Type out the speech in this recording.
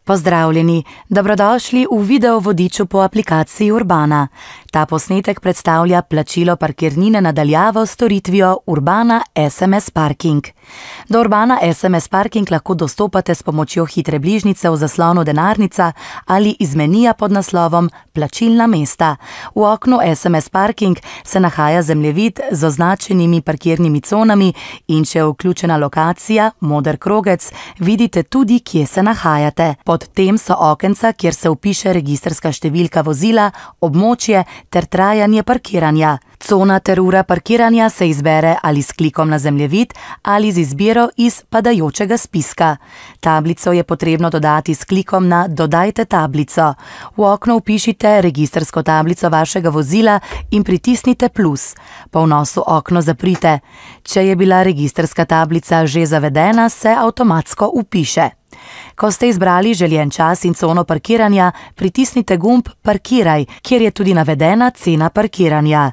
Pozdravljeni, dobrodošli v video vodiču po aplikaciji Urbana. Ta posnetek predstavlja plačilo parkirnine na daljavo s storitvijo Urbana SMS Parking. Do Urbana SMS Parking lahko dostopate s pomočjo hitre bližnjice v zaslonu denarnica ali iz menija pod naslovom Plačilna mesta. V oknu SMS Parking se nahaja zemljevid z označenimi parkirnimi conami in če je vključena lokacija, moder krogec, vidite tudi, kje se nahajate. Pod tem so okenca, kjer se vpiše registrska številka vozila, območje ter trajanje parkiranja. Cona ter ura parkiranja se izbere ali s klikom na zemljevid ali z izbiro iz padajočega spiska. Tablico je potrebno dodati s klikom na Dodajte tablico. V okno vpišite registrsko tablico vašega vozila in pritisnite plus. Po vnosu okno zaprite. Če je bila registrska tablica že zavedena, se avtomatsko vpiše. Ko ste izbrali željen čas in cono parkiranja, pritisnite gumb Parkiraj, kjer je tudi navedena cena parkiranja.